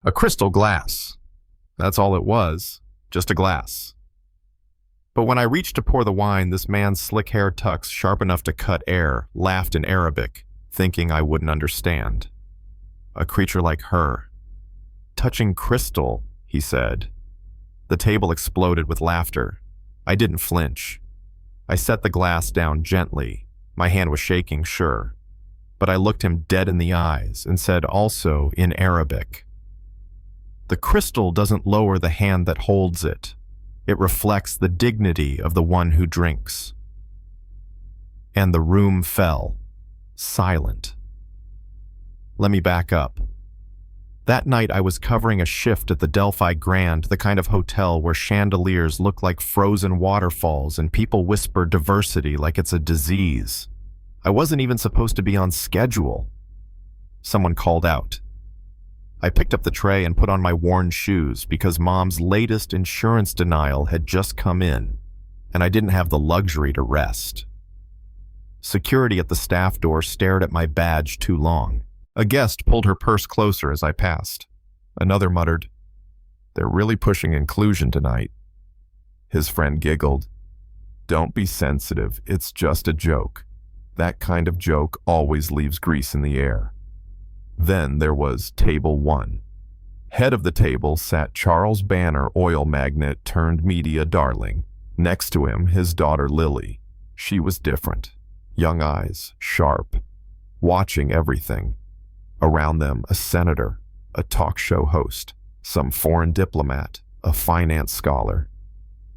A crystal glass. That's all it was, just a glass. But when I reached to pour the wine, this man's slick hair tucks sharp enough to cut air laughed in Arabic, thinking I wouldn't understand. A creature like her. Touching crystal, he said. The table exploded with laughter. I didn't flinch. I set the glass down gently. My hand was shaking, sure. But I looked him dead in the eyes and said also in Arabic, "The crystal doesn't lower the hand that holds it. It reflects the dignity of the one who drinks." And the room fell, silent. Let me back up. That night I was covering a shift at the Delphi Grand, the kind of hotel where chandeliers look like frozen waterfalls and people whisper diversity like it's a disease. I wasn't even supposed to be on schedule. Someone called out. I picked up the tray and put on my worn shoes because Mom's latest insurance denial had just come in, and I didn't have the luxury to rest. Security at the staff door stared at my badge too long. A guest pulled her purse closer as I passed. Another muttered, "They're really pushing inclusion tonight." His friend giggled. "Don't be sensitive, it's just a joke. That kind of joke always leaves grease in the air." Then there was table 1. Head of the table sat Charles Banner, oil magnate turned media darling. Next to him, his daughter Lily. She was different. Young eyes, sharp, watching everything. Around them, a senator, a talk show host, some foreign diplomat, a finance scholar,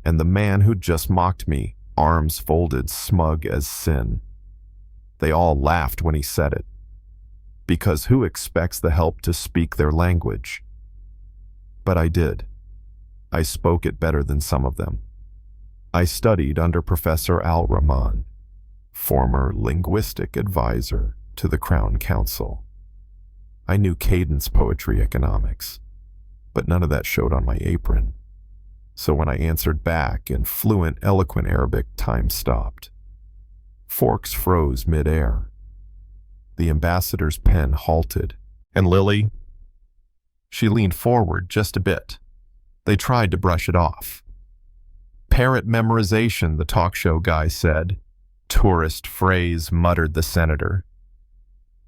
and the man who'd just mocked me, arms folded, smug as sin. They all laughed when he said it. Because who expects the help to speak their language? But I did. I spoke it better than some of them. I studied under Professor Al-Rahman, former linguistic advisor to the Crown Council. I knew cadence poetry economics, but none of that showed on my apron. So when I answered back in fluent, eloquent Arabic, time stopped. Forks froze mid-air. The ambassador's pen halted. And Lily? She leaned forward just a bit. They tried to brush it off. "Parrot memorization," the talk show guy said. "Tourist phrase," muttered the senator.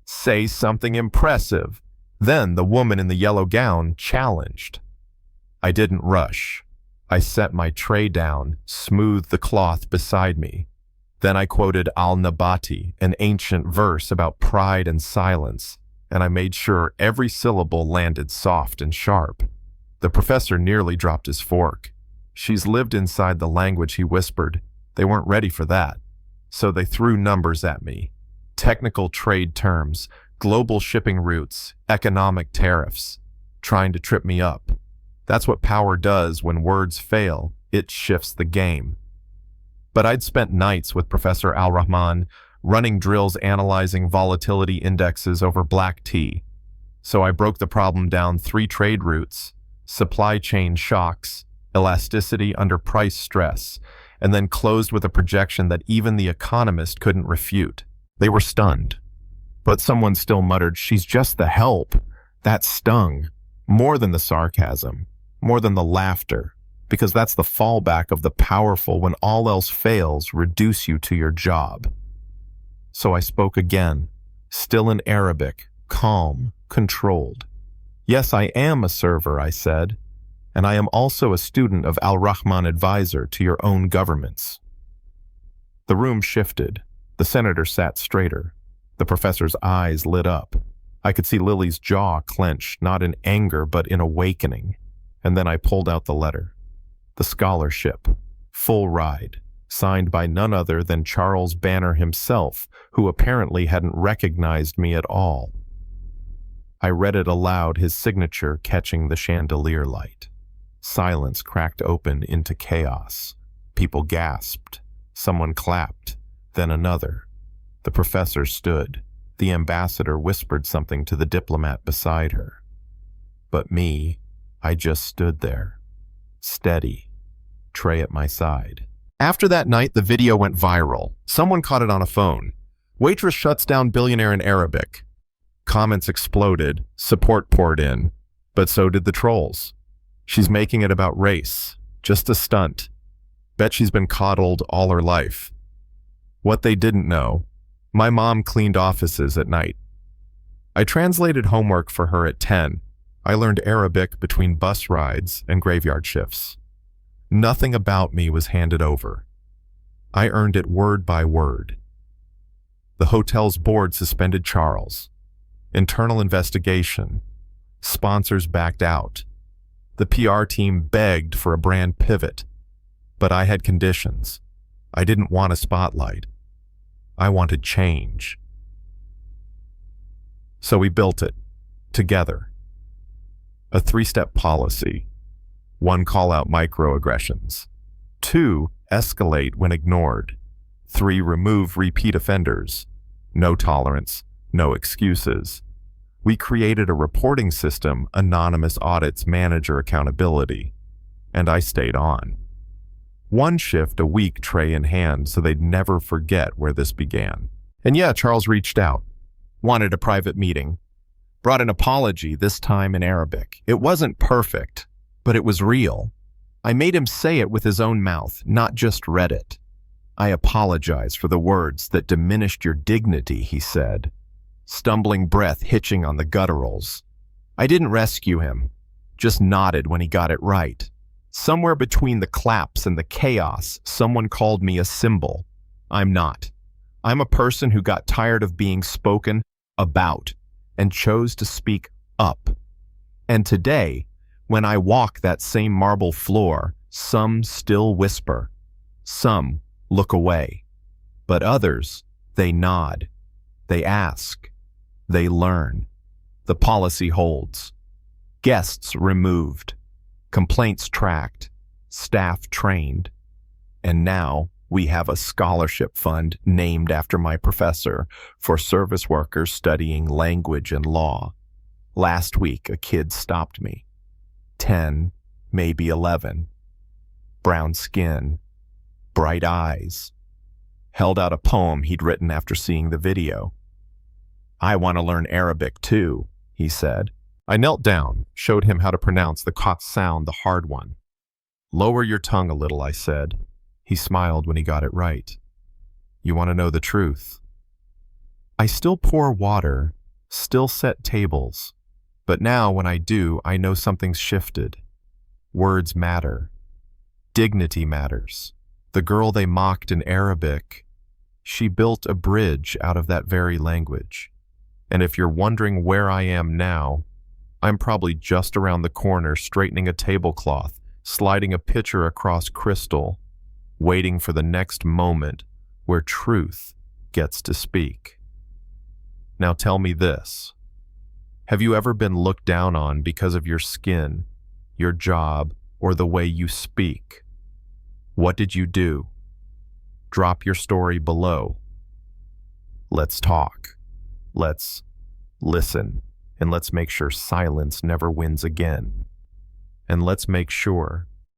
"Say something impressive." Then the woman in the yellow gown challenged. I didn't rush. I set my tray down, smoothed the cloth beside me. Then I quoted Al-Nabati, an ancient verse about pride and silence, and I made sure every syllable landed soft and sharp. The professor nearly dropped his fork. "She's lived inside the language," he whispered. They weren't ready for that. So they threw numbers at me. Technical trade terms, global shipping routes, economic tariffs, trying to trip me up. That's what power does when words fail. It shifts the game. But I'd spent nights with Professor Al-Rahman, running drills analyzing volatility indexes over black tea. So I broke the problem down 3 trade routes, supply chain shocks, elasticity under price stress, and then closed with a projection that even the economist couldn't refute. They were stunned. But someone still muttered, "She's just the help." That stung. More than the sarcasm, more than the laughter, because that's the fallback of the powerful when all else fails, reduce you to your job. So I spoke again, still in Arabic, calm, controlled. "Yes, I am a server," I said, "and I am also a student of Al-Rahman advisor to your own governments." The room shifted. The senator sat straighter. The professor's eyes lit up. I could see Lily's jaw clench, not in anger, but in awakening. And then I pulled out the letter. The scholarship, full ride, signed by none other than Charles Banner himself, who apparently hadn't recognized me at all. I read it aloud, his signature catching the chandelier light. Silence cracked open into chaos. People gasped. Someone clapped. Then another. The professor stood. The ambassador whispered something to the diplomat beside her. But me, I just stood there, steady, tray at my side. After that night, the video went viral. Someone caught it on a phone. Waitress shuts down Billionaire in Arabic. Comments exploded. Support poured in. But so did the trolls. She's making it about race, just a stunt. Bet she's been coddled all her life. What they didn't know, my mom cleaned offices at night. I translated homework for her at 10. I learned Arabic between bus rides and graveyard shifts. Nothing about me was handed over. I earned it word by word. The hotel's board suspended Charles. Internal investigation. Sponsors backed out. The PR team begged for a brand pivot. But I had conditions. I didn't want a spotlight. I wanted change. So we built it, together. A 3-step policy. 1, call out microaggressions. 2, escalate when ignored. 3, remove repeat offenders. No tolerance, no excuses. We created a reporting system, anonymous audits, manager accountability. And I stayed on. 1 shift a week, tray in hand, so they'd never forget where this began. And yeah, Charles reached out. Wanted a private meeting. Brought an apology, this time in Arabic. It wasn't perfect, but it was real. I made him say it with his own mouth, not just read it. I apologize for the words that diminished your dignity, he said. Stumbling breath hitching on the gutturals. I didn't rescue him, just nodded when he got it right. Somewhere between the claps and the chaos, someone called me a symbol. I'm not. I'm a person who got tired of being spoken about and chose to speak up. And today, when I walk that same marble floor, some still whisper. Some look away. But others, they nod. They ask. They learn. The policy holds. Guests removed. Complaints tracked. Staff trained. And now we have a scholarship fund named after my professor for service workers studying language and law. Last week, a kid stopped me. 10, maybe 11. Brown skin. Bright eyes. Held out a poem he'd written after seeing the video. I want to learn Arabic too, he said. I knelt down, showed him how to pronounce the Kot sound, the hard one. Lower your tongue a little, I said. He smiled when he got it right. You want to know the truth? I still pour water, still set tables, but now when I do, I know something's shifted. Words matter. Dignity matters. The girl they mocked in Arabic, she built a bridge out of that very language. And if you're wondering where I am now, I'm probably just around the corner straightening a tablecloth, sliding a pitcher across crystal, waiting for the next moment where truth gets to speak. Now tell me this. Have you ever been looked down on because of your skin, your job, or the way you speak? What did you do? Drop your story below. Let's talk. Let's listen, and let's make sure silence never wins again. And let's make sure